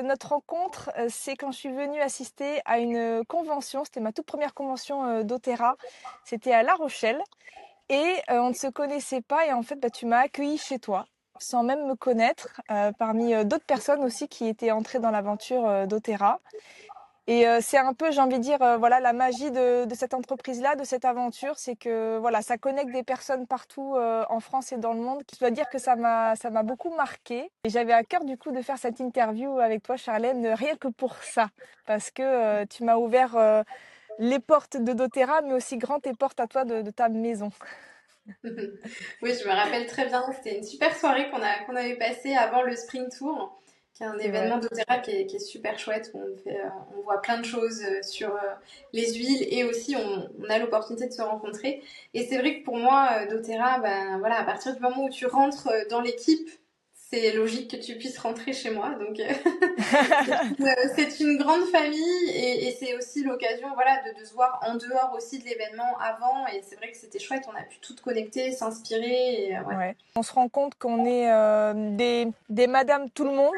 Notre rencontre, c'est quand je suis venue assister à une convention. C'était ma toute première convention doTERRA. C'était à La Rochelle et on ne se connaissait pas et en fait, tu m'as accueillie chez toi sans même me connaître, parmi d'autres personnes aussi qui étaient entrées dans l'aventure doTERRA. Et c'est un peu, j'ai envie de dire, voilà, la magie de cette entreprise-là, de cette aventure, c'est que voilà, ça connecte des personnes partout en France et dans le monde. Je dois dire que ça m'a beaucoup marqué. Et j'avais à cœur du coup de faire cette interview avec toi, Charlène, rien que pour ça, parce que tu m'as ouvert les portes de doTERRA, mais aussi grand tes portes à toi de ta maison. Oui, je me rappelle très bien. C'était une super soirée qu'on avait passée avant le Spring Tour, qui est un C'est vrai. événement d'Otera qui est super chouette, où on voit plein de choses sur les huiles et aussi on a l'opportunité de se rencontrer. Et c'est vrai que pour moi, doTERRA, ben, voilà, à partir du moment où tu rentres dans l'équipe, c'est logique que tu puisses rentrer chez moi. Donc, c'est une grande famille et c'est aussi l'occasion voilà, de se voir en dehors aussi de l'événement avant. Et c'est vrai que c'était chouette, on a pu toutes connecter, s'inspirer. Et, ouais. Ouais. On se rend compte qu'on est des Madame Tout le Monde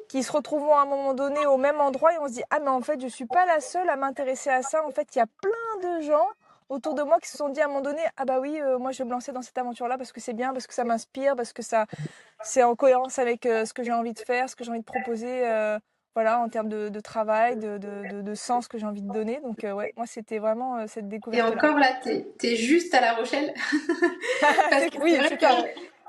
qui se retrouvent à un moment donné au même endroit et on se dit ah mais en fait je suis pas la seule à m'intéresser à ça. En fait il y a plein de gens autour de moi qui se sont dit à un moment donné ah bah oui moi je vais me lancer dans cette aventure là parce que c'est bien, parce que ça m'inspire, parce que ça c'est en cohérence avec ce que j'ai envie de faire, ce que j'ai envie de proposer voilà en termes de travail, de sens que j'ai envie de donner. Donc ouais moi c'était vraiment cette Et découverte là. encore là, t'es juste à La Rochelle. Parce que c'est Oui vrai c'est que ça.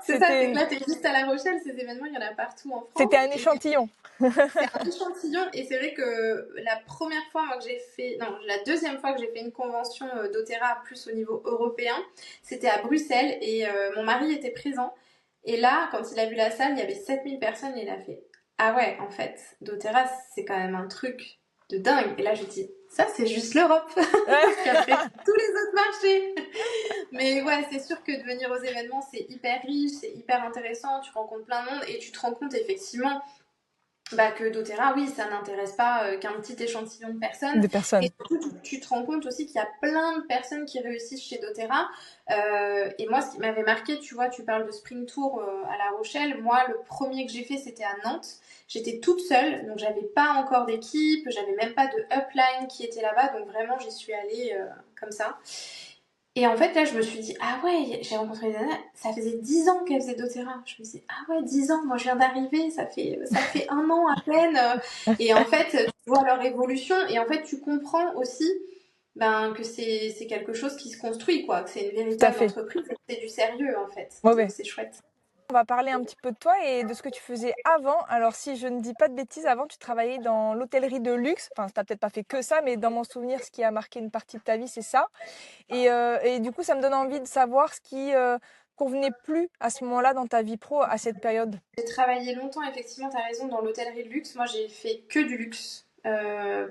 c'est ça, c'est que C'était là, t'es juste à La Rochelle. Ces événements, il y en a partout en c'était France. un Et échantillon. c'est un échantillon. Et c'est vrai que la première fois moi, que j'ai fait, non, la deuxième fois que j'ai fait une convention doTERRA plus au niveau européen, c'était à Bruxelles et mon mari était présent. Et là, quand il a vu la salle, il y avait 7 000 personnes et il a fait ah ouais, en fait, doTERRA, c'est quand même un truc de dingue. Et là, je dis ça, c'est juste l'Europe. Parce qu'après, tous les autres marchés. Mais ouais, c'est sûr que de venir aux événements, c'est hyper riche, c'est hyper intéressant, tu rencontres plein de monde et tu te rends compte effectivement bah, que doTERRA, oui, ça n'intéresse pas qu'un petit échantillon de personnes. De Et personnes. surtout, tu te rends compte aussi qu'il y a plein de personnes qui réussissent chez doTERRA. Et moi, ce qui m'avait marqué, tu vois, tu parles de Spring Tour à La Rochelle. Moi, le premier que j'ai fait, c'était à Nantes. J'étais toute seule, donc j'avais pas encore d'équipe, j'avais même pas de upline qui était là-bas, donc vraiment, j'y suis allée comme ça. Et en fait, là, je me suis dit, ah ouais, j'ai rencontré des nanas, ça faisait 10 ans qu'elles faisaient doTERRA. Je me suis dit, ah ouais, 10 ans, moi je viens d'arriver, ça fait un an à peine. Et en fait, tu vois leur évolution et en fait, tu comprends aussi ben, que c'est quelque chose qui se construit, quoi, que c'est une Tout à véritable fait. entreprise et que c'est du sérieux, en fait. Ouais, Donc ouais. c'est chouette. On va parler un petit peu de toi et de ce que tu faisais avant. Alors, si je ne dis pas de bêtises, avant, tu travaillais dans l'hôtellerie de luxe. Enfin, tu n'as peut-être pas fait que ça, mais dans mon souvenir, ce qui a marqué une partie de ta vie, c'est ça. Et du coup, ça me donne envie de savoir ce qui convenait plus à ce moment-là dans ta vie pro, à cette période. J'ai travaillé longtemps, effectivement, tu as raison, dans l'hôtellerie de luxe. Moi, j'ai fait que du luxe.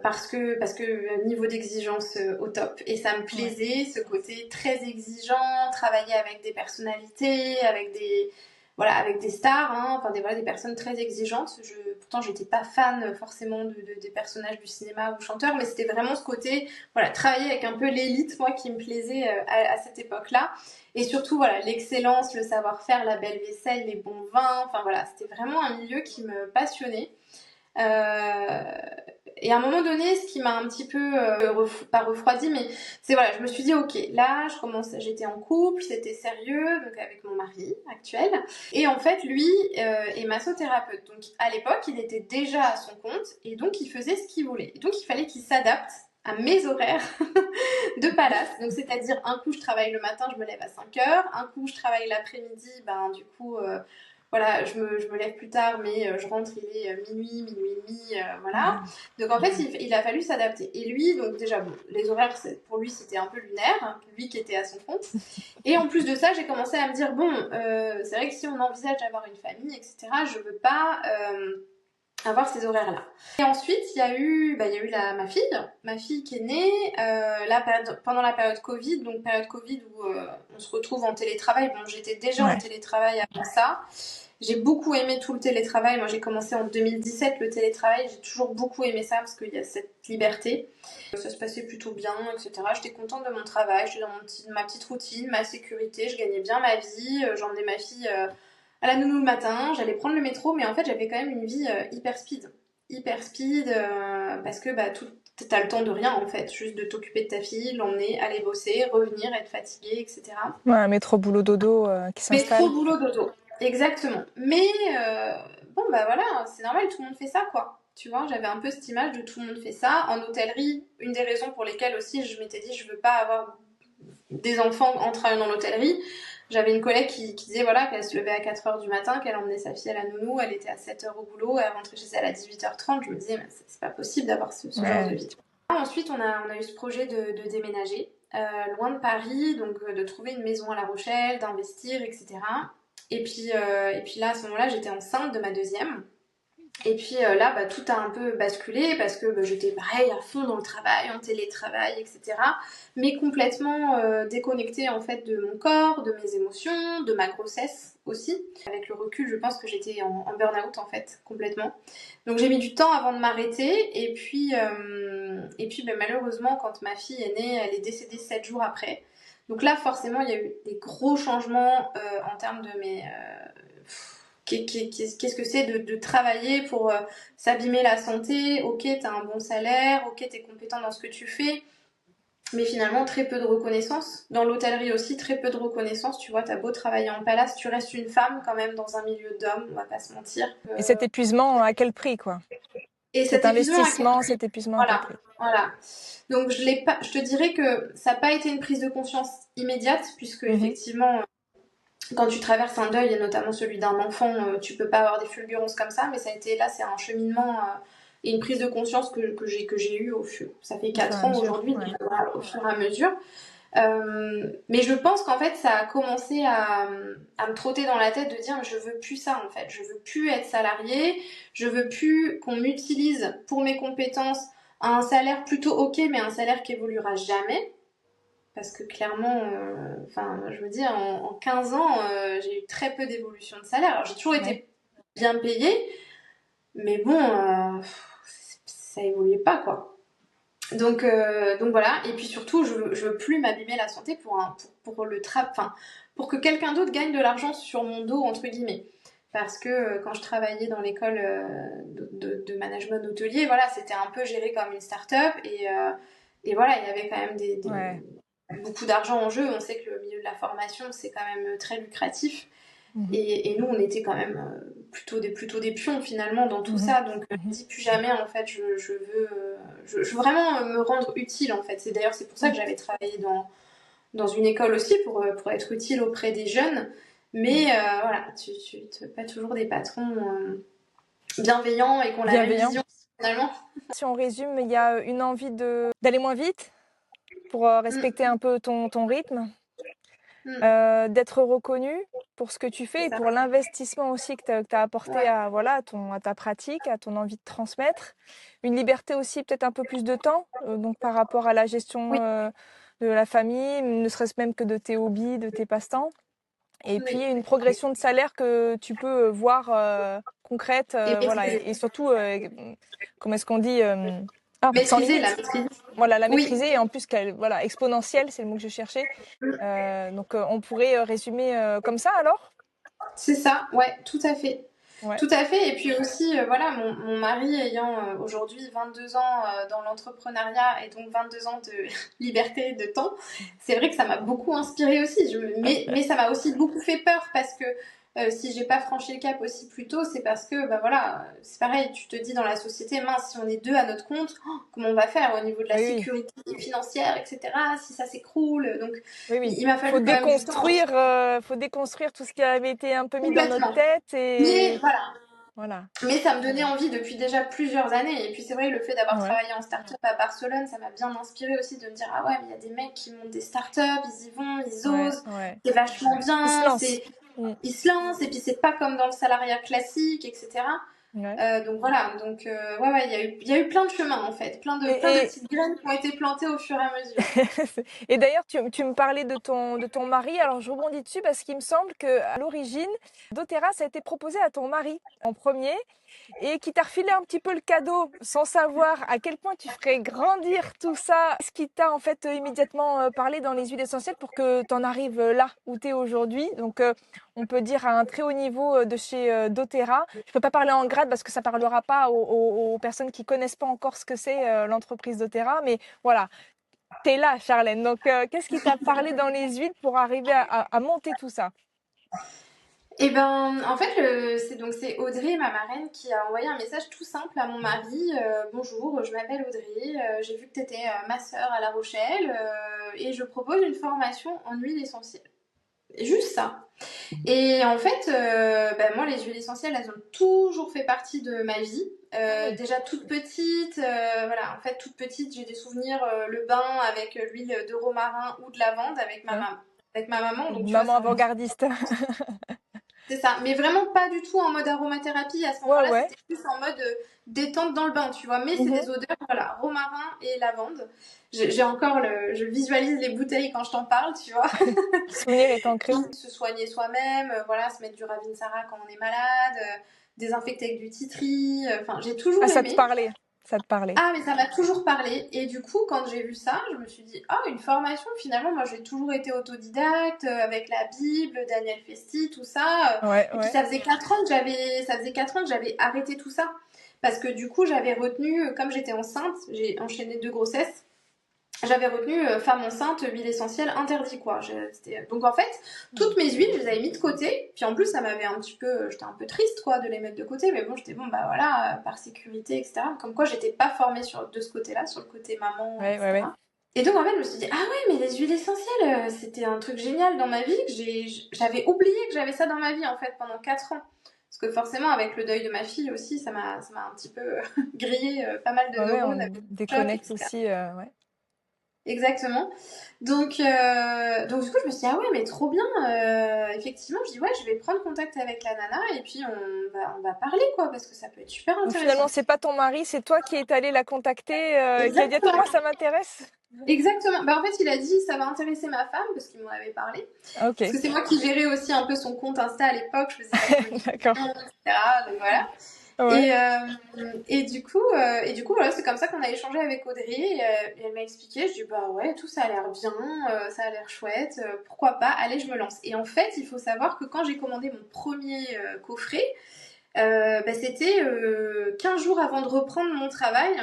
Parce que niveau d'exigence au top et ça me Ouais. plaisait ce côté très exigeant, travailler avec des personnalités, avec des voilà avec des stars, hein, enfin voilà, des personnes très exigeantes. Pourtant j'étais pas fan forcément des personnages du cinéma ou chanteurs, mais c'était vraiment ce côté voilà travailler avec un peu l'élite moi qui me plaisait à cette époque-là. Et surtout, voilà, l'excellence, le savoir-faire, la belle vaisselle, les bons vins. Enfin voilà, c'était vraiment un milieu qui me passionnait. Euh, et à un moment donné, ce qui m'a un petit peu, pas refroidi, mais c'est voilà, je me suis dit, ok, là, j'étais en couple, c'était sérieux, donc avec mon mari actuel. Et en fait, lui est massothérapeute. Donc à l'époque, il était déjà à son compte et donc il faisait ce qu'il voulait. Et donc il fallait qu'il s'adapte à mes horaires de palace. Donc, c'est-à-dire, un coup, je travaille le matin, je me lève à 5 heures. Un coup, je travaille l'après-midi, ben, du coup, voilà, je me lève plus tard, mais je rentre, il est minuit et demi, voilà. Donc, en fait, il a fallu s'adapter. Et lui, donc, déjà, bon, les horaires, pour lui, c'était un peu lunaire, hein, lui qui était à son compte. Et en plus de ça, j'ai commencé à me dire, bon, c'est vrai que si on envisage d'avoir une famille, etc., je veux pas avoir ces horaires-là. Et ensuite, il y a eu ma fille qui est née pendant la période Covid, donc période Covid où on se retrouve en télétravail. Bon, j'étais déjà en Ouais. télétravail avant ça. J'ai beaucoup aimé tout le télétravail. Moi, j'ai commencé en 2017 le télétravail. J'ai toujours beaucoup aimé ça parce qu'il y a cette liberté. Ça se passait plutôt bien, etc. J'étais contente de mon travail. J'étais dans ma petite routine, ma sécurité. Je gagnais bien ma vie. J'emmenais ma fille à la nounou le matin, j'allais prendre le métro, mais en fait j'avais quand même une vie hyper speed. hyper speed, parce que bah, t'as le temps de rien en fait, juste de t'occuper de ta fille, l'emmener, aller bosser, revenir, être fatiguée, etc. Ouais, un métro boulot dodo qui Métro, s'installe. boulot, dodo. Exactement. Mais bon, bah voilà, c'est normal, tout le monde fait ça, quoi. Tu vois, j'avais un peu cette image de tout le monde fait ça. En hôtellerie, une des raisons pour lesquelles aussi je m'étais dit je veux pas avoir des enfants en travaillant dans l'hôtellerie. J'avais une collègue qui disait voilà, qu'elle se levait à 4h du matin, qu'elle emmenait sa fille à la nounou, elle était à 7h au boulot, elle rentrait chez elle à 18h30. Je me disais, mais c'est pas possible d'avoir ce genre de Ouais. vie. Ensuite, on a eu ce projet de déménager loin de Paris, donc de trouver une maison à La Rochelle, d'investir, etc. Et puis là, à ce moment-là, j'étais enceinte de ma deuxième. Et puis là, bah, tout a un peu basculé parce que bah, j'étais pareil à fond dans le travail, en télétravail, etc. Mais complètement déconnectée en fait de mon corps, de mes émotions, de ma grossesse aussi. Avec le recul, je pense que j'étais en burn-out en fait, complètement. Donc j'ai mis du temps avant de m'arrêter. Et puis bah, malheureusement, quand ma fille est née, elle est décédée 7 jours après. Donc là, forcément, il y a eu des gros changements en termes de mes qu'est-ce que c'est de travailler pour s'abîmer la santé. Ok, t'as un bon salaire, ok, t'es compétent dans ce que tu fais, mais finalement très peu de reconnaissance. Dans l'hôtellerie aussi, très peu de reconnaissance. Tu vois, t'as beau travailler en palace, tu restes une femme quand même dans un milieu d'hommes, on va pas se mentir. Et cet épuisement, à quel prix, quoi? Et Cet cet épuisement à quel investissement, prix? cet épuisement, à quel Voilà, prix? voilà. Donc je te dirais que ça n'a pas été une prise de conscience immédiate, puisque Mhm. effectivement, quand tu traverses un deuil, et notamment celui d'un enfant, tu peux pas avoir des fulgurances comme ça, mais ça a été là, c'est un cheminement et une prise de conscience que j'ai eu ça fait Au fur et 4 à ans mesure, aujourd'hui, donc ouais. voilà, au fur et à mesure. Mais je pense qu'en fait, ça a commencé à me trotter dans la tête de dire je veux plus ça en fait, je veux plus être salariée, je veux plus qu'on m'utilise pour mes compétences à un salaire plutôt ok, mais un salaire qui évoluera jamais. Parce que clairement, enfin, je veux dire, en 15 ans, j'ai eu très peu d'évolution de salaire. Alors, j'ai toujours Ouais. été bien payée, mais bon, ça évoluait pas, quoi. Donc voilà. Et puis surtout, je veux plus m'abîmer la santé pour le enfin, pour que quelqu'un d'autre gagne de l'argent sur mon dos, entre guillemets. Parce que quand je travaillais dans l'école de management hôtelier, voilà, c'était un peu géré comme une start-up et voilà, il y avait quand même Ouais. beaucoup d'argent en jeu. On sait que le milieu de la formation, c'est quand même très lucratif. Mhm. Et nous, on était quand même plutôt des pions finalement dans tout Mhm. ça. Donc, je Mhm. dis plus jamais, en fait, je veux vraiment me rendre utile, en fait. C'est pour ça que Mhm. j'avais travaillé dans une école aussi, pour être utile auprès des jeunes. Mais Ouais. voilà, tu veux pas toujours des patrons bienveillants et qui ont la même Bienveillant. vision finalement. Si on résume, il y a une envie d'aller moins vite pour Mm, respecter un peu ton rythme, mm, d'être reconnu pour ce que tu fais c'est et ça. pour l'investissement aussi que tu as apporté Ouais. à, voilà, à ta pratique, à ton envie de transmettre. Une liberté aussi, peut-être un peu plus de temps, donc par rapport à la gestion Oui, de la famille, ne serait-ce même que de tes hobbies, de tes passe-temps. Et puis oui. une progression de salaire que tu peux voir concrète, Et voilà, maîtriser. et surtout, comment est-ce qu'on dit, sans Maîtriser la limite. maîtrise. Voilà, la Oui, maîtriser et en plus qu'elle, voilà, exponentielle, c'est le mot que je cherchais. Donc on pourrait résumer comme ça alors? c'est ça, ouais, tout à fait. Ouais. Tout à fait. Et puis aussi, voilà, mon mari ayant aujourd'hui 22 ans dans l'entrepreneuriat et donc 22 ans de liberté de temps, c'est vrai que ça m'a beaucoup inspirée aussi. Mais ça m'a aussi beaucoup fait peur parce que si j'ai pas franchi le cap aussi plus tôt, c'est parce que, bah voilà, c'est pareil, tu te dis dans la société, mince, si on est deux à notre compte, oh, comment on va faire au niveau de la Oui, oui, sécurité financière, etc., si ça s'écroule. Donc, oui, oui. il m'a fallu quand même du temps Faut déconstruire tout ce qui avait été un peu mis dans notre complètement. tête Mais et voilà, voilà. mais ça me donnait envie depuis déjà plusieurs années. Et puis c'est vrai, le fait d'avoir Ouais, travaillé en start-up à Barcelone, ça m'a bien inspiré aussi de me dire, ah ouais, mais il y a des mecs qui montent des start-up, ils y vont, ils ouais, osent, ouais. c'est vachement Il se bien, lance. Mm. ils se lancent, et puis c'est pas comme dans le salariat classique, etc. Ouais. Donc voilà, donc ouais, ouais, il y a eu plein de chemins en fait, plein de Et, petites graines qui ont été plantées au fur et à mesure. et d'ailleurs, tu me parlais de ton mari. Alors, je rebondis dessus parce qu'il me semble que à l'origine, doTERRA, ça a été proposé à ton mari en premier. et qui t'a refilé un petit peu le cadeau sans savoir à quel point tu ferais grandir tout ça, ce qui t'a en fait immédiatement parlé dans les huiles essentielles pour que tu en arrives là où tu es aujourd'hui. Donc on peut dire à un très haut niveau de chez doTERRA. Je peux pas parler en grade parce que ça parlera pas aux personnes qui connaissent pas encore ce que c'est l'entreprise doTERRA, mais voilà, t'es là, Charlène. Donc, qu'est-ce qui t'a parlé dans les huiles pour arriver à monter tout ça? Et ben, en fait, c'est Audrey, ma marraine, qui a envoyé un message tout simple à mon mari. Bonjour, je m'appelle Audrey, j'ai vu que tu étais ma sœur à La Rochelle et je propose une formation en huile essentielle. Juste ça. Et en fait, moi, les huiles essentielles, elles ont toujours fait partie de ma vie. Déjà toute petite, voilà, en fait, toute petite, j'ai des souvenirs, le bain avec l'huile de romarin ou de lavande Ouais. avec ma maman. Donc, Une tu vois, maman ça remonte. avant-gardiste. C'est ça, mais vraiment pas du tout en mode aromathérapie. À ce Ouais, moment-là, ouais. c'était plus en mode détente dans le bain, tu vois. Mais c'est Mhm. des odeurs, voilà, romarin et lavande. Je visualise les bouteilles quand je t'en parle, tu vois. Le souvenir est ancré. Se soigner soi-même, voilà, se mettre du Ravinsara quand on est malade, désinfecter avec du titri. Enfin, j'ai Ah, toujours ça te aimé. parlait. Ça te parlait. Ah, mais ça m'a toujours parlé. Et du coup, quand j'ai vu ça, je me suis dit, ah, une formation, finalement, moi, j'ai toujours été autodidacte, avec la Bible, Daniel Festi, tout ça. Ouais, Et puis, ouais. ça faisait 4 ans que j'avais arrêté tout ça. Parce que du coup, j'avais retenu, comme j'étais enceinte, j'ai enchaîné 2 grossesses. J'avais retenu femme enceinte, huile essentielle, interdit quoi. Donc en fait, toutes mes huiles, je les avais mis de côté. Puis en plus, ça m'avait un petit peu. J'étais un peu triste quoi de les mettre de côté. Mais bon, j'étais bon, bah voilà, par sécurité, etc. Comme quoi, j'étais pas formée de ce côté-là, sur le côté maman, Ouais, ouais, ouais. etc. Et donc en fait, je me suis dit, ah ouais, mais les huiles essentielles, c'était un truc génial dans ma vie. J'avais oublié que j'avais ça dans ma vie en fait pendant 4 ans. Parce que forcément, avec le deuil de ma fille aussi, ça m'a un petit peu grillé pas mal de Ouais, ouais, neurones on avec le choc, déconnecte etc. aussi. Ouais. Exactement. Donc du coup, je me suis dit, ah ouais, mais trop bien. Effectivement, je dis, ouais, je vais prendre contact avec la nana et puis on va parler, quoi, parce que ça peut être super Donc finalement, intéressant. c'est pas ton mari, c'est toi qui es allé la contacter, qui a dit attends, Exactement. moi ça m'intéresse. Exactement. Bah, en fait, il a dit, ça va intéresser ma femme, parce qu'il m'en avait parlé. Parce Ok, que c'est moi qui gérais aussi un peu son compte Insta à l'époque, je faisais la communication, d'accord. etc. Donc voilà. Ouais. Et du coup, voilà, c'est comme ça qu'on a échangé avec Audrey. Et elle m'a expliqué. Je dis, bah ouais, tout ça a l'air bien, ça a l'air chouette, pourquoi pas, allez, je me lance. Et en fait, il faut savoir que quand j'ai commandé mon premier coffret, c'était 15 jours avant de reprendre mon travail.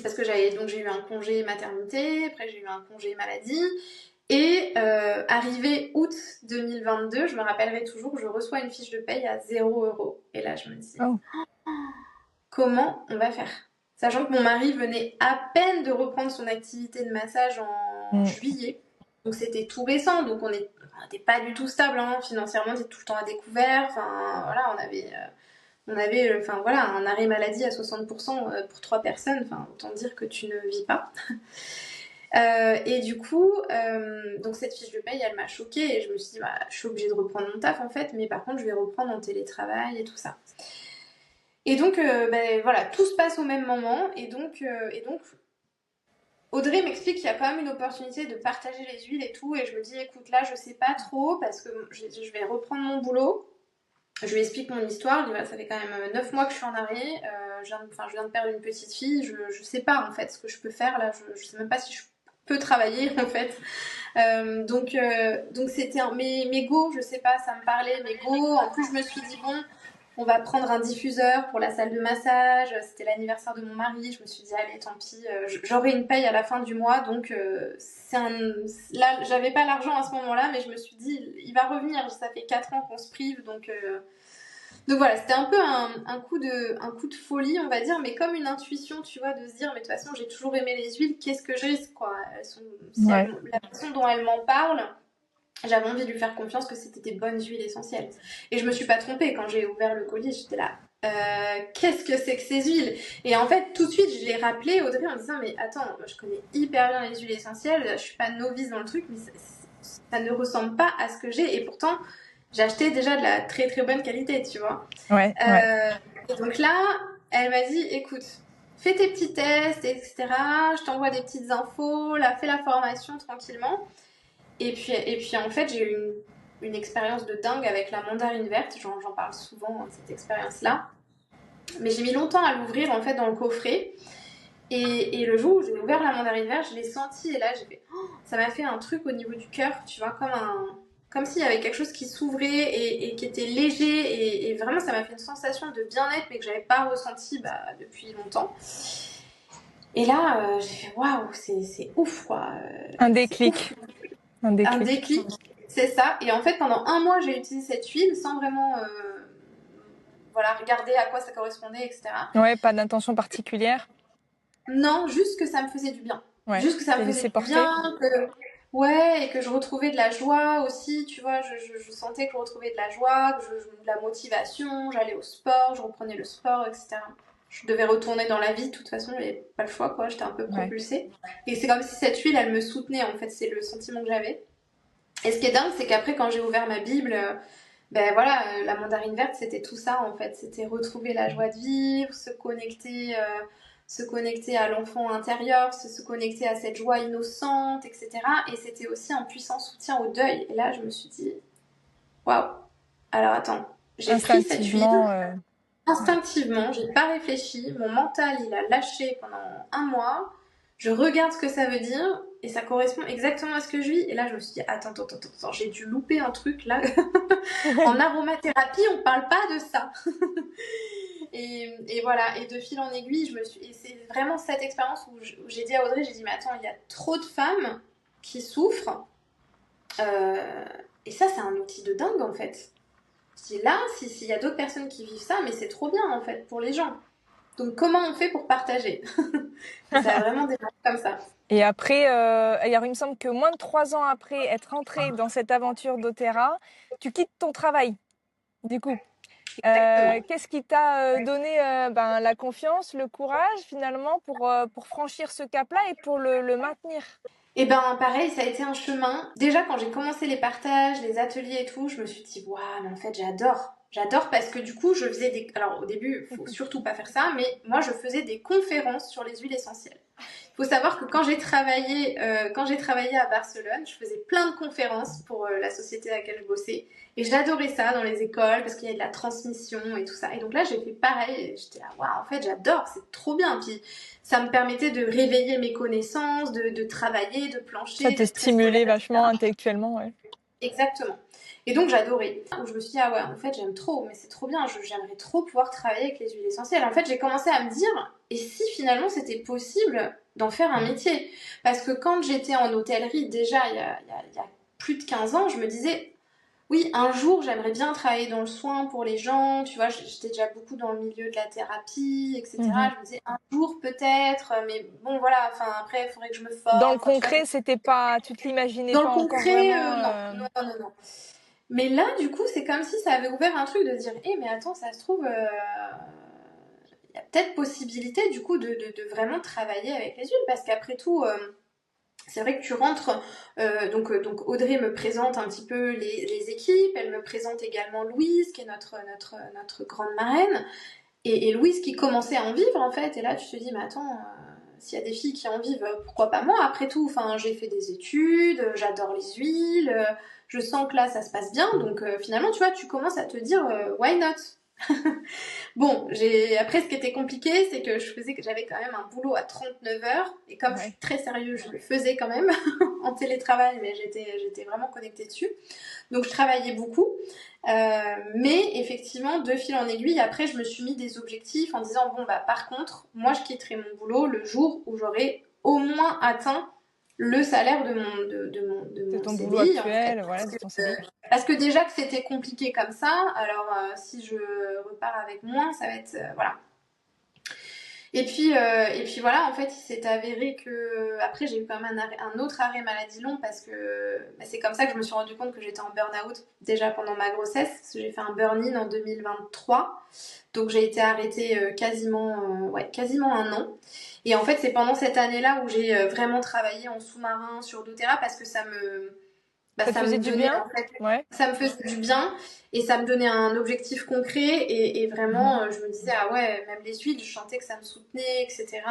Parce que j'ai eu un congé maternité, après j'ai eu un congé maladie. Et arrivé août 2022, je me rappellerai toujours, je reçois une fiche de paye à 0 €. Et là, je me dis, Oh. comment on va faire? Sachant que mon mari venait à peine de reprendre son activité de massage en Mm. juillet. Donc c'était tout récent, donc on n'était pas du tout stable, hein. Financièrement, on était tout le temps à découvert. Enfin, voilà, enfin, voilà, un arrêt maladie à 60% pour 3 personnes. Enfin, autant dire que tu ne vis pas. Et du coup, donc cette fiche de paye, elle m'a choquée et je me suis dit, bah, je suis obligée de reprendre mon taf en fait, mais par contre, je vais reprendre en télétravail et tout ça. Et donc, voilà, tout se passe au même moment. Et donc Audrey m'explique qu'il y a quand même une opportunité de partager les huiles et tout. Et je me dis, écoute, là, je sais pas trop parce que je vais reprendre mon boulot. Je lui explique mon histoire. Je dis, voilà, ça fait quand même 9 mois que je suis en arrêt. Je viens de perdre une petite fille. Je sais pas, en fait, ce que je peux faire. Là, je sais même pas si je peux travailler, en fait. Donc c'était mes go, je sais pas, ça me parlait, mes go. En plus, je me suis dit, bon, on va prendre un diffuseur pour la salle de massage. C'était l'anniversaire de mon mari. Je me suis dit, allez, tant pis, j'aurai une paye à la fin du mois. Donc, là, j'avais pas l'argent à ce moment-là, mais je me suis dit, il va revenir. Ça fait 4 ans qu'on se prive. Donc voilà, c'était un peu un coup de folie, on va dire, mais comme une intuition, tu vois, de se dire, mais de toute façon, j'ai toujours aimé les huiles, qu'est-ce que je risque, quoi. Ouais. La façon dont elle m'en parle, j'avais envie de lui faire confiance que c'était des bonnes huiles essentielles. Et je me suis pas trompée, quand j'ai ouvert le colis, j'étais là, qu'est-ce que c'est que ces huiles? Et en fait, tout de suite, je l'ai rappelé Audrey en me disant, mais attends, moi, je connais hyper bien les huiles essentielles, je suis pas novice dans le truc, mais ça ne ressemble pas à ce que j'ai, et pourtant, j'ai acheté déjà de la très très bonne qualité, tu vois. Ouais, ouais. Et donc là, elle m'a dit, écoute, fais tes petits tests, etc. Je t'envoie des petites infos, là, fais la formation tranquillement. Et puis en fait, j'ai eu une expérience de dingue avec la mandarine verte. J'en parle souvent, hein, cette expérience-là. Mais j'ai mis longtemps à l'ouvrir en fait dans le coffret. Et le jour où j'ai ouvert la mandarine verte, je l'ai senti et là j'ai fait, oh, ça m'a fait un truc au niveau du cœur, tu vois, comme s'il y avait quelque chose qui s'ouvrait et qui était léger et vraiment ça m'a fait une sensation de bien-être mais que j'avais pas ressenti depuis longtemps. Et là, j'ai fait waouh, c'est ouf quoi, Un c'est ouf, déclic. Un un déclic. déclic, c'est ça. Et en fait pendant un mois j'ai utilisé cette huile sans vraiment voilà regarder à quoi ça correspondait, etc. Ouais, pas d'intention particulière. Non, juste que ça me faisait du bien. Ouais, Juste que ça t'es me faisait laissé du porter. bien, que ouais, et que je retrouvais de la joie aussi, tu vois, je sentais que je retrouvais de la joie, de la motivation, j'allais au sport, je reprenais le sport, etc. Je devais retourner dans la vie, de toute façon, j'avais pas le choix, quoi, j'étais un peu Ouais. propulsée. Et c'est comme si cette huile, elle me soutenait, en fait, c'est le sentiment que j'avais. Et ce qui est dingue, c'est qu'après, quand j'ai ouvert ma Bible, ben voilà, la mandarine verte, c'était tout ça en fait. C'était retrouver la joie de vivre, se connecter à l'enfant intérieur, se connecter à cette joie innocente, etc. Et c'était aussi un puissant soutien au deuil. Et là, je me suis dit, waouh, alors attends, j'ai pris cette huile Instinctivement. Ouais. instinctivement, j'ai pas réfléchi, mon mental il a lâché pendant un mois. Je regarde ce que ça veut dire et ça correspond exactement à ce que je vis. Et là, je me suis dit, attends, j'ai dû louper un truc là. En aromathérapie, on parle pas de ça. Et voilà, et de fil en aiguille, et c'est vraiment cette expérience où j'ai dit à Audrey, j'ai dit, mais attends, il y a trop de femmes qui souffrent. Euh, et ça, c'est un outil de dingue en fait. Je dis là, s'il y a d'autres personnes qui vivent ça, mais c'est trop bien en fait pour les gens. Donc comment on fait pour partager? Et ça a vraiment démarré comme ça. Et après, alors il me semble que moins de 3 ans après être entrée dans cette aventure d'Otera, tu quittes ton travail, du coup. Exactement. Qu'est-ce qui t'a donné la confiance, le courage finalement pour franchir ce cap-là et pour le maintenir? Et ben pareil, ça a été un chemin. Déjà quand j'ai commencé les partages, les ateliers et tout, je me suis dit waouh, mais en fait j'adore. J'adore parce que du coup je faisais des. Alors au début, faut surtout pas faire ça, mais moi je faisais des conférences sur les huiles essentielles. Il faut savoir que quand j'ai travaillé à Barcelone, je faisais plein de conférences pour la société à laquelle je bossais. Et j'adorais ça dans les écoles parce qu'il y a de la transmission et tout ça. Et donc là, j'ai fait pareil. J'étais là, waouh, en fait, j'adore, c'est trop bien. Puis ça me permettait de réveiller mes connaissances, de travailler, de Ça plancher, te d'être très scolaire, stimulait vachement etc. intellectuellement, ouais. Exactement. Et donc j'adorais. Où je me suis dit, ah ouais, en fait j'aime trop, mais c'est trop bien, j'aimerais trop pouvoir travailler avec les huiles essentielles. En fait j'ai commencé à me dire, et si finalement c'était possible d'en faire un métier? Parce que quand j'étais en hôtellerie, déjà il y a plus de 15 ans, je me disais, oui, un jour j'aimerais bien travailler dans le soin pour les gens, tu vois, j'étais déjà beaucoup dans le milieu de la thérapie, etc. Mhm. Je me disais, un jour peut-être, mais bon voilà, enfin après il faudrait que je me Dans forme, le enfin tu vois, concret, c'était pas, tu te l'imaginais dans le pas encore concret, vraiment. non, non. Mais là, du coup, c'est comme si ça avait ouvert un truc de dire, mais attends, ça se trouve, il y a peut-être possibilité, du coup, de vraiment travailler avec les huiles, parce qu'après tout, c'est vrai que tu rentres, donc Audrey me présente un petit peu les équipes, elle me présente également Louise, qui est notre grande marraine, et Louise qui commençait à en vivre, en fait, et là, tu te dis, mais attends, s'il y a des filles qui en vivent, pourquoi pas moi? Après tout, enfin, j'ai fait des études, j'adore les huiles, je sens que là, ça se passe bien. Donc finalement, tu vois, tu commences à te dire, why not? Bon, après, ce qui était compliqué, c'est que j'avais quand même un boulot à 39 heures. Et comme je suis Ouais. très sérieuse, je le faisais quand même en télétravail, mais j'étais vraiment connectée dessus. Donc je travaillais beaucoup. Mais effectivement, de fil en aiguille, après, je me suis mis des objectifs en disant, bon, bah par contre, moi, je quitterai mon boulot le jour où j'aurai au moins atteint le salaire de C'est mon ton boulot CDI, en fait. actuel, voilà, de ton CDI. Parce que déjà que c'était compliqué comme ça, alors si je repars avec moins, ça va être... voilà. Et puis voilà, en fait, il s'est avéré que après j'ai eu quand même un autre arrêt maladie long parce que c'est comme ça que je me suis rendu compte que j'étais en burn-out déjà pendant ma grossesse. Parce que j'ai fait un burn-in en 2023, donc j'ai été arrêtée quasiment un an. Et en fait, c'est pendant cette année-là où j'ai vraiment travaillé en sous-marin sur doTERRA parce que Ça te ça faisait me du donnait bien? en fait, Ouais. ça me faisait du bien et ça me donnait un objectif concret et Mhm. vraiment je me disais ah ouais même les huiles je sentais que ça me soutenait etc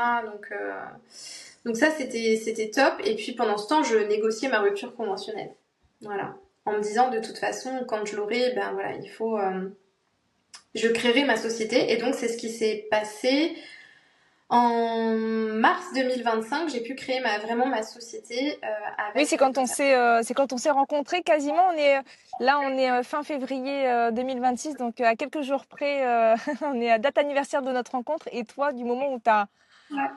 donc ça c'était top et puis pendant ce temps je négociais ma rupture conventionnelle voilà en me disant de toute façon quand je l'aurai ben voilà je créerai ma société. Et donc, c'est ce qui s'est passé en mars 2025. J'ai pu créer vraiment ma société Oui, avec Web doTERRA. c'est quand on s'est rencontrés quasiment. On est fin février 2026, donc à quelques jours près, on est à date anniversaire de notre rencontre. Et toi, du moment où tu as Ouais.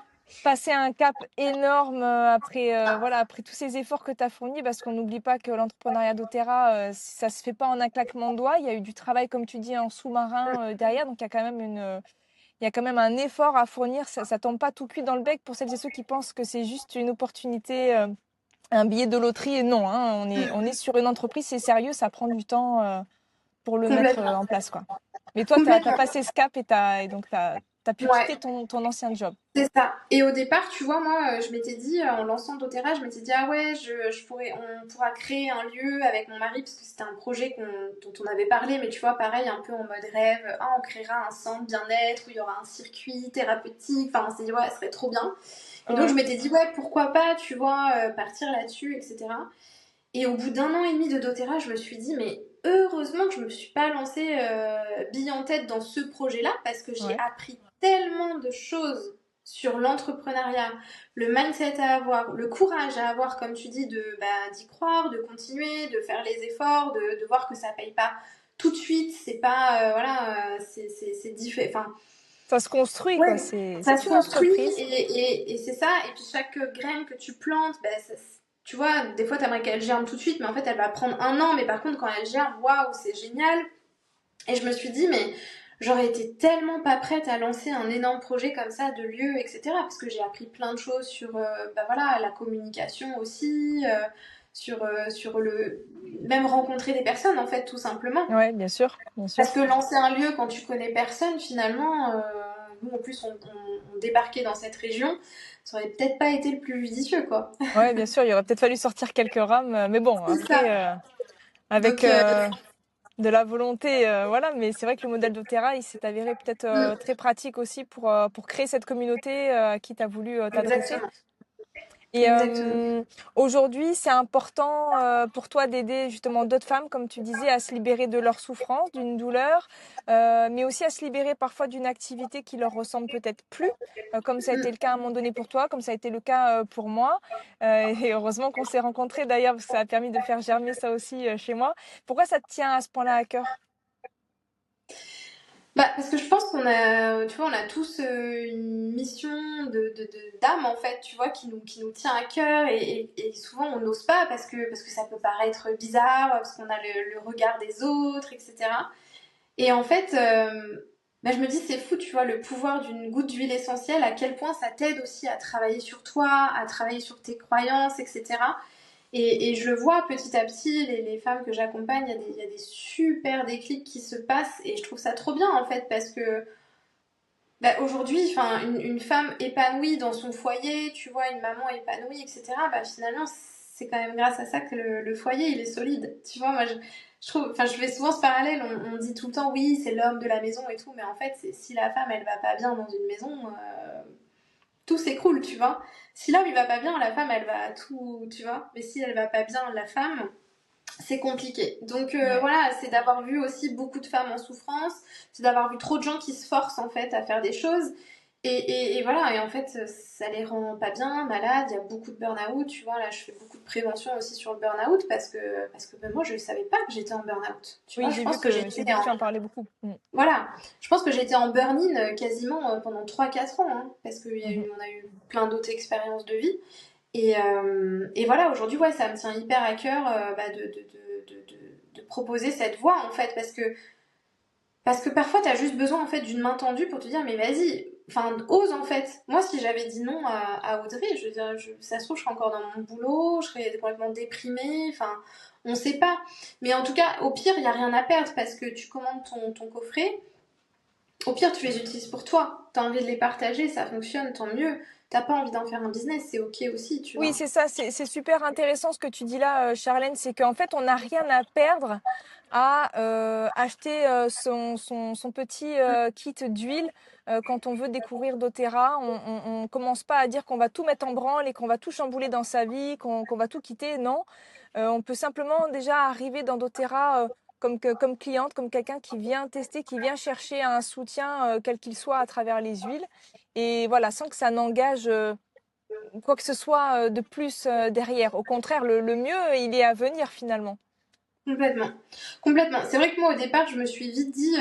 passé un cap énorme après, voilà, après tous ces efforts que tu as fournis, parce qu'on n'oublie pas que l'entrepreneuriat doTERRA, ça se fait pas en un claquement de doigts. Il y a eu du travail, comme tu dis, en sous-marin derrière, donc il y a quand même il y a quand même un effort à fournir. Ça tombe pas tout cuit dans le bec pour celles et ceux qui pensent que c'est juste une opportunité. Un billet de loterie, et non, hein, on est sur une entreprise, c'est sérieux, ça prend du temps pour le mettre Complètement. en place, quoi. Mais toi, tu as Complètement. passé ce cap et donc tu as pu quitter Ouais. ton ancien job. C'est ça. Et au départ, tu vois, moi, je m'étais dit, en lançant doTERRA, je m'étais dit, ah ouais, on pourra créer un lieu avec mon mari, parce que c'était un projet dont on avait parlé, mais tu vois, pareil, un peu en mode rêve. Ah, on créera un centre bien-être où il y aura un circuit thérapeutique. Enfin, on s'est dit, ouais, ça serait trop bien. Et donc, je Ouais. m'étais dit, ouais, pourquoi pas, tu vois, partir là-dessus, etc. Et au bout d'un an et demi de doTERRA, je me suis dit, mais heureusement que je me suis pas lancée bille en tête dans ce projet-là, parce que j'ai Ouais. appris tellement de choses sur l'entrepreneuriat, le mindset à avoir, le courage à avoir, comme tu dis, d'y croire, de continuer, de faire les efforts, de voir que ça paye pas tout de suite, c'est pas, voilà, c'est différent. Enfin, Ça se construit, quoi. ouais, ça C'est se une construit entreprise. et c'est ça. Et puis chaque graine que tu plantes, ben, tu vois, des fois t'aimerais qu'elle germe tout de suite, mais en fait elle va prendre un an. Mais par contre, quand elle germe, waouh, c'est génial. Et je me suis dit, mais j'aurais été tellement pas prête à lancer un énorme projet comme ça de lieu, etc. Parce que j'ai appris plein de choses sur bah voilà, la communication aussi, sur le. Même rencontrer des personnes en fait, tout simplement. Ouais, bien sûr, bien sûr. Parce que lancer un lieu quand tu connais personne, finalement, nous en plus on débarquait dans cette région, ça aurait peut-être pas été le plus judicieux, quoi. Ouais, bien sûr, il aurait peut-être fallu sortir quelques rames, mais bon, C'est ça. après, avec Donc, de la volonté, voilà. Mais c'est vrai que le modèle doTERRA, il s'est avéré peut-être très pratique aussi pour créer cette communauté à qui tu as voulu t'adresser. exactement. Et Exactement. aujourd'hui, c'est important pour toi d'aider justement d'autres femmes, comme tu disais, à se libérer de leur souffrance, d'une douleur, mais aussi à se libérer parfois d'une activité qui leur ressemble peut-être plus, comme ça a été le cas à un moment donné pour toi, comme ça a été le cas pour moi. Et heureusement qu'on s'est rencontrés d'ailleurs, parce que ça a permis de faire germer ça aussi chez moi. Pourquoi ça te tient à ce point-là à cœur? Bah, parce que je pense qu'on a, tu vois, on a tous une mission d'âme, en fait, tu vois, qui nous tient à cœur et souvent on n'ose pas parce que ça peut paraître bizarre, parce qu'on a le regard des autres, etc. Et en fait, bah, je me dis, c'est fou, tu vois, le pouvoir d'une goutte d'huile essentielle, à quel point ça t'aide aussi à travailler sur toi, à travailler sur tes croyances, etc. Et je le vois petit à petit, les femmes que j'accompagne, il y a des super déclics qui se passent et je trouve ça trop bien en fait parce que bah, aujourd'hui, enfin, une femme épanouie dans son foyer, tu vois, une maman épanouie, etc., bah, finalement, c'est quand même grâce à ça que le foyer, il est solide. Tu vois, moi, je trouve, enfin, je fais souvent ce parallèle, on dit tout le temps, oui, c'est l'homme de la maison et tout, mais en fait, si la femme, elle va pas bien dans une maison, tout s'écroule, tu vois. Si l'homme, il va pas bien, la femme, elle va tout, tu vois. Mais si elle va pas bien, la femme, c'est compliqué. Donc Ouais. voilà, c'est d'avoir vu aussi beaucoup de femmes en souffrance, c'est d'avoir vu trop de gens qui se forcent en fait à faire des choses. Et voilà, et en fait, ça les rend pas bien, malades, il y a beaucoup de burn-out, tu vois, là je fais beaucoup de prévention aussi sur le burn-out parce que ben, moi je ne savais pas que j'étais en burn-out. Tu vois, Oui, je pense que j'ai j'étais vu que en... tu en parlais beaucoup. Voilà, je pense que j'étais en burn-in quasiment pendant 3 4 ans, hein, parce qu'on Mhm. a eu plein d'autres expériences de vie. Et voilà, aujourd'hui, ouais, ça me tient hyper à cœur bah, de proposer cette voie, en fait, parce que parfois, t'as juste besoin, en fait, d'une main tendue pour te dire, mais vas-y, enfin, ose, en fait. Moi, si j'avais dit non à Audrey, je veux dire, ça se trouve, je serais encore dans mon boulot, je serais complètement déprimée, enfin, on sait pas. Mais en tout cas, au pire, il n'y a rien à perdre, parce que tu commandes ton coffret, au pire, tu les utilises pour toi. T'as envie de les partager, ça fonctionne, tant mieux. T'as pas envie d'en faire un business, c'est ok aussi, tu Oui, vois. c'est ça, c'est super intéressant ce que tu dis là, Charlène, c'est qu'en fait, on n'a rien à perdre à acheter son petit kit d'huile quand on veut découvrir doTERRA. On commence pas à dire qu'on va tout mettre en branle et qu'on va tout chambouler dans sa vie, qu'on va tout quitter. Non. On peut simplement déjà arriver dans doTERRA comme cliente, comme quelqu'un qui vient tester, qui vient chercher un soutien, quel qu'il soit à travers les huiles. Et voilà, sans que ça n'engage quoi que ce soit de plus derrière. Au contraire, le mieux, il est à venir finalement. Complètement. Complètement. C'est vrai que moi, au départ, je me suis vite dit,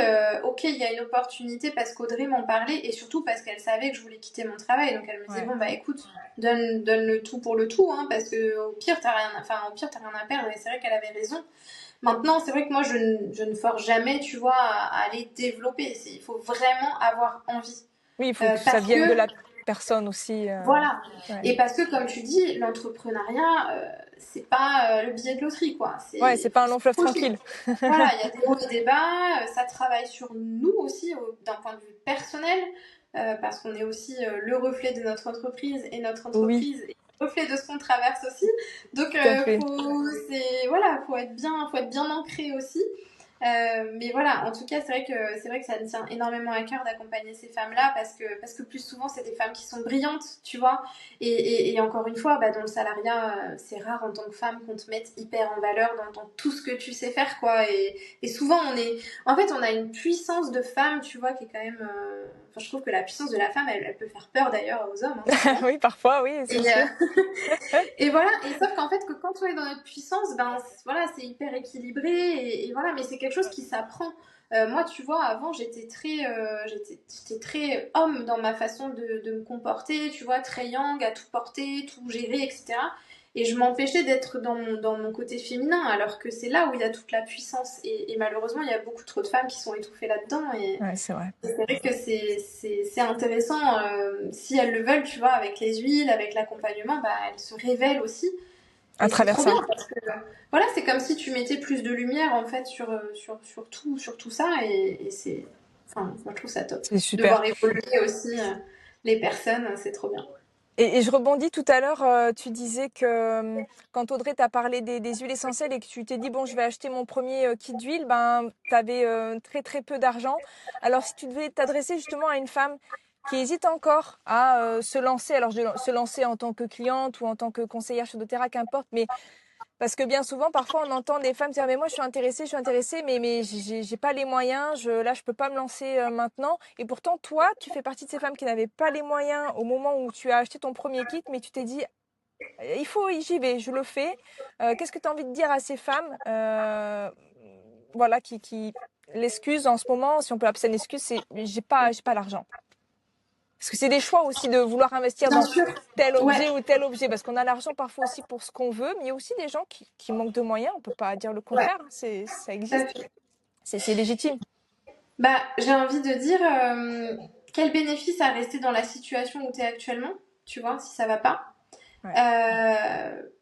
ok, il y a une opportunité parce qu'Audrey m'en parlait et surtout parce qu'elle savait que je voulais quitter mon travail. Donc elle me disait, Ouais. bon, bah écoute, donne le tout pour le tout, hein, parce que au pire, t'as rien à perdre. Et c'est vrai qu'elle avait raison. Maintenant, c'est vrai que moi, je ne force jamais, tu vois, à aller développer. Il faut vraiment avoir envie. Oui, il faut que ça Parce vienne de que la personne aussi. voilà. Ouais. Et parce que, comme tu dis, l'entrepreneuriat, c'est pas le billet de loterie, quoi. Ouais, c'est pas un long fleuve Possible. tranquille. Voilà, il y a des hauts et des bas. Ça travaille sur nous aussi, d'un point de vue personnel, parce qu'on est aussi le reflet de notre entreprise et notre Oui, entreprise est le reflet de ce qu'on traverse aussi. Donc, tout à fait. faut être bien ancré aussi. Mais voilà, en tout cas, c'est vrai que ça me tient énormément à cœur d'accompagner ces femmes-là parce que plus souvent, c'est des femmes qui sont brillantes, tu vois. Et encore une fois, bah, dans le salariat, c'est rare en tant que femme qu'on te mette hyper en valeur dans tout ce que tu sais faire, quoi. Et souvent, en fait, on a une puissance de femme, tu vois, qui est quand même, enfin, je trouve que la puissance de la femme, elle peut faire peur d'ailleurs aux hommes, hein, souvent. Oui, parfois, oui, Et, c'est sûr. et voilà, et sauf qu'en fait, que quand on est dans notre puissance, ben voilà, c'est hyper équilibré, et voilà, mais c'est quelque chose qui s'apprend. Moi, tu vois, avant, j'étais très homme dans ma façon de me comporter, tu vois, très yang, à tout porter, tout gérer, etc. Et je m'empêchais d'être dans mon côté féminin, alors que c'est là où il y a toute la puissance. Et malheureusement, il y a beaucoup trop de femmes qui sont étouffées là-dedans. Ouais, c'est vrai. C'est vrai que c'est intéressant, si elles le veulent, tu vois, avec les huiles, avec l'accompagnement, bah, elles se révèlent aussi. À Et c'est travers trop ça. bien parce que, voilà, c'est comme si tu mettais plus de lumière, en fait, sur tout ça. Et c'est, enfin, moi, je trouve ça top. C'est De super. voir évoluer aussi les personnes, c'est trop bien. Et je rebondis tout à l'heure, tu disais que quand Audrey t'a parlé des huiles essentielles et que tu t'es dit, bon, je vais acheter mon premier kit d'huile, ben, tu avais très très peu d'argent. Alors si tu devais t'adresser justement à une femme qui hésite encore à se lancer, alors se lancer en tant que cliente ou en tant que conseillère chez doTERRA, qu'importe, mais parce que bien souvent, parfois, on entend des femmes dire, mais moi, je suis intéressée, mais j'ai pas les moyens, là, je peux pas me lancer maintenant. Et pourtant, toi, tu fais partie de ces femmes qui n'avaient pas les moyens au moment où tu as acheté ton premier kit, mais tu t'es dit, j'y vais, je le fais. Qu'est-ce que tu as envie de dire à ces femmes, voilà, l'excuse en ce moment, si on peut appeler ça une excuse, c'est, j'ai pas l'argent. Parce que c'est des choix aussi de vouloir investir Bien dans sûr. tel Ouais, objet ou tel objet, parce qu'on a l'argent parfois aussi pour ce qu'on veut, mais il y a aussi des gens qui manquent de moyens, on peut pas dire le ouais, contraire, hein, ça tout à existe, fait. c'est légitime. Bah, j'ai envie de dire, quel bénéfice à rester dans la situation où tu es actuellement, tu vois, si ça va pas. Ouais.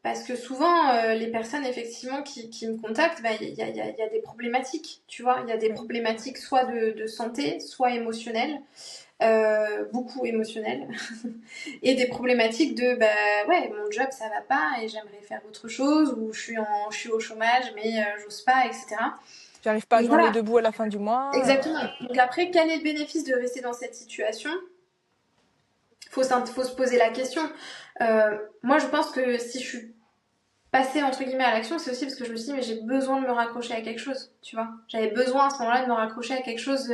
Parce que souvent, les personnes effectivement qui me contactent, bah, il y a des problématiques, tu vois. Il y a des Mm. problématiques soit de santé, soit émotionnelles, beaucoup émotionnelles, et des problématiques de, bah ouais, mon job ça va pas et j'aimerais faire autre chose, ou je suis au chômage mais j'ose pas, etc. J'arrive pas à Donc joindre les voilà, deux bouts à la fin du mois. exactement. Donc après, quel est le bénéfice de rester dans cette situation? Faut se poser la question. Moi, je pense que si je suis passée entre guillemets à l'action, c'est aussi parce que je me suis dit, mais j'ai besoin de me raccrocher à quelque chose, tu vois. J'avais besoin à ce moment-là de me raccrocher à quelque chose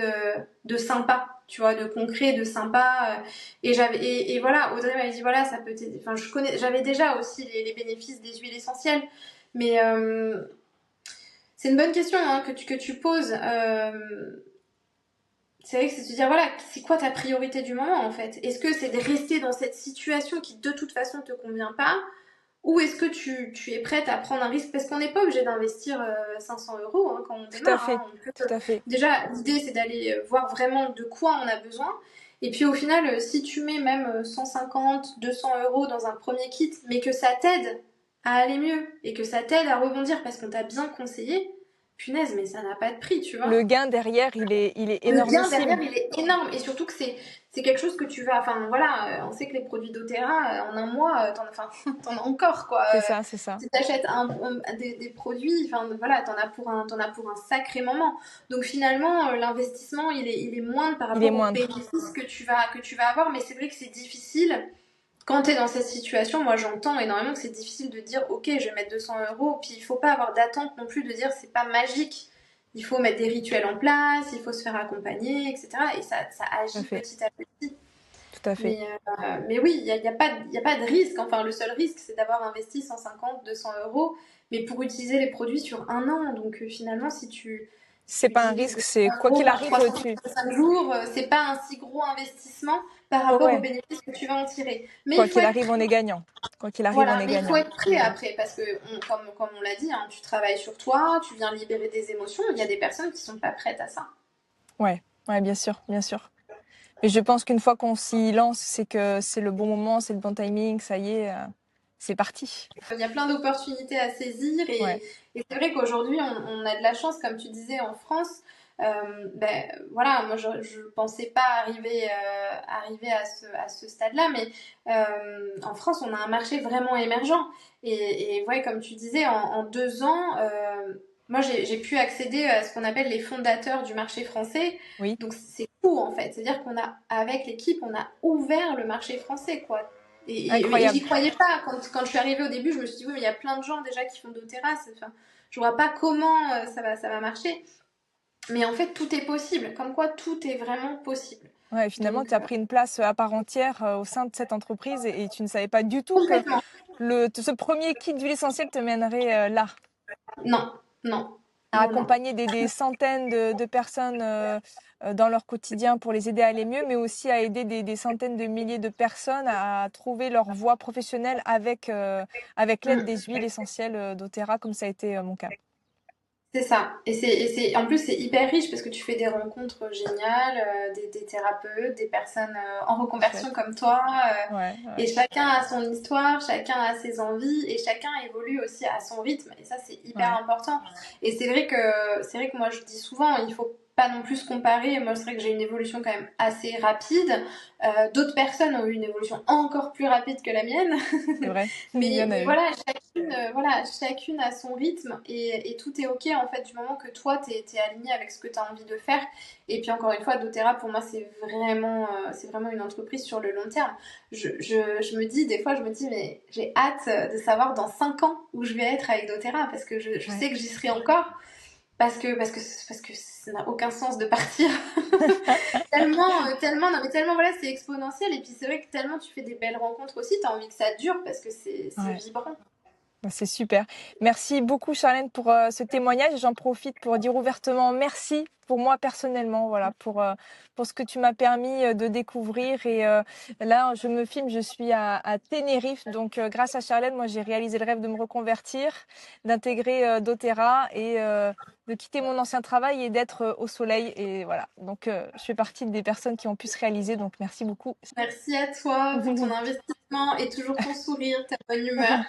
de sympa, tu vois, de concret, de sympa. Et voilà, Audrey m'avait dit, voilà, ça peut t'aider. Enfin, j'avais déjà aussi les bénéfices des huiles essentielles, mais c'est une bonne question, hein, que tu poses. C'est vrai que c'est de se dire, voilà, c'est quoi ta priorité du moment en fait? Est-ce que c'est de rester dans cette situation qui de toute façon te convient pas? Ou est-ce que tu es prête à prendre un risque? Parce qu'on n'est pas obligé d'investir 500 euros, hein, quand on Tout à démarre, fait, hein. tout à fait. Déjà, l'idée c'est d'aller voir vraiment de quoi on a besoin. Et puis au final, si tu mets même 150, 200 euros dans un premier kit, mais que ça t'aide à aller mieux et que ça t'aide à rebondir parce qu'on t'a bien conseillé, punaise, mais ça n'a pas de prix, tu vois. Le gain derrière, il est Le gain derrière, énormissime. il est énorme. Et surtout que c'est quelque chose que tu vas. Enfin, voilà, on sait que les produits doTERRA, en un mois, enfin, t'en as encore, quoi. C'est ça, c'est ça. Si t'achètes des produits, enfin, voilà, t'en as pour un sacré moment. Donc finalement, l'investissement, il est moindre par Il est rapport aux moindre. bénéfices que tu vas avoir. Mais c'est vrai que c'est difficile. Quand t'es dans cette situation, moi j'entends énormément que c'est difficile de dire, ok, je vais mettre 200 euros. Puis il faut pas avoir d'attente non plus de dire, c'est pas magique. il faut mettre des rituels en place, il faut se faire accompagner, etc. Et ça Tout à agit fait, petit à petit. tout à fait. Mais oui, il y a pas de risque. Enfin, le seul risque, c'est d'avoir investi 150, 200 euros, mais pour utiliser les produits sur un an. Donc finalement, si C'est tu pas un divises risque, les c'est 100 quoi euros qu'il par arrive, tu... 365 jours, c'est pas un si gros investissement par Ouais, rapport aux ouais. bénéfices que tu vas en tirer. Mais Quoi il faut qu'il être arrive, prêt. on est gagnant. Quoi qu'il arrive, on Voilà, est mais il faut gagnant. être prêt après, parce que comme on l'a dit, hein, tu travailles sur toi, tu viens libérer des émotions. Il y a des personnes qui sont pas prêtes à ça. Ouais, ouais, bien sûr, bien sûr. Mais je pense qu'une fois qu'on s'y lance, c'est que c'est le bon moment, c'est le bon timing, ça y est, c'est parti. Il y a plein d'opportunités à saisir Ouais, et c'est vrai qu'aujourd'hui on a de la chance, comme tu disais, en France. Ben voilà, moi je pensais pas arriver à ce stade-là, mais en France on a un marché vraiment émergent et ouais, comme tu disais, en 2 ans, moi j'ai pu accéder à ce qu'on appelle les fondateurs du marché français. oui, Donc c'est fou en fait, c'est-à-dire qu'on a avec l'équipe on a ouvert le marché français quoi. Mais j'y incroyable. croyais pas. Quand je suis arrivée au début, je me suis dit, oui, mais il y a plein de gens déjà qui font doTERRA. Enfin, je vois pas comment ça va marcher. Mais en fait, tout est possible. Comme quoi, tout est vraiment possible. Ouais, finalement, Donc, tu as pris une place à part entière au sein de cette entreprise et tu ne savais pas du tout que complètement. ce premier kit d'huile essentielle te mènerait là, Non, non, à non, non. accompagner des centaines de personnes dans leur quotidien pour les aider à aller mieux, mais aussi à aider des centaines de milliers de personnes à trouver leur voie professionnelle avec l'aide Mm. des huiles essentielles doTERRA, comme ça a été mon cas. C'est ça. En plus, c'est hyper riche parce que tu fais des rencontres géniales, des thérapeutes, des personnes en reconversion Chouette. comme toi. Ouais, Et ouais, chacun a son histoire, chacun a ses envies et chacun évolue aussi à son rythme. Et ça, c'est hyper ouais, important. Et c'est vrai que moi, je dis souvent, il faut pas non plus se comparer. Moi, c'est vrai que j'ai une évolution quand même assez rapide. D'autres personnes ont eu une évolution encore plus rapide que la mienne. c'est vrai. Il y en a Mais eu. voilà, chacune a son rythme et tout est ok en fait du moment que toi t'es aligné avec ce que tu as envie de faire. Et puis encore une fois, doTERRA pour moi c'est vraiment une entreprise sur le long terme. Je me dis, des fois je me dis, mais j'ai hâte de savoir dans 5 ans où je vais être avec doTERRA parce que je Ouais. sais que j'y serai encore. Parce que ça n'a aucun sens de partir. Non mais tellement, voilà, c'est exponentiel. Et puis c'est vrai que tellement tu fais des belles rencontres aussi, t'as envie que ça dure parce que c'est Ouais. vibrant. Bah, c'est super. Merci beaucoup, Charlène, pour ce témoignage. J'en profite pour dire ouvertement merci pour moi personnellement, voilà, pour ce que tu m'as permis de découvrir. Et là, je me filme, je suis à Tenerife. Donc, grâce à Charlène, moi, j'ai réalisé le rêve de me reconvertir, d'intégrer doTERRA et de quitter mon ancien travail et d'être au soleil. Et voilà. Donc, je fais partie des personnes qui ont pu se réaliser. Donc, merci beaucoup. Merci à toi pour ton investissement et toujours ton sourire, ta bonne humeur.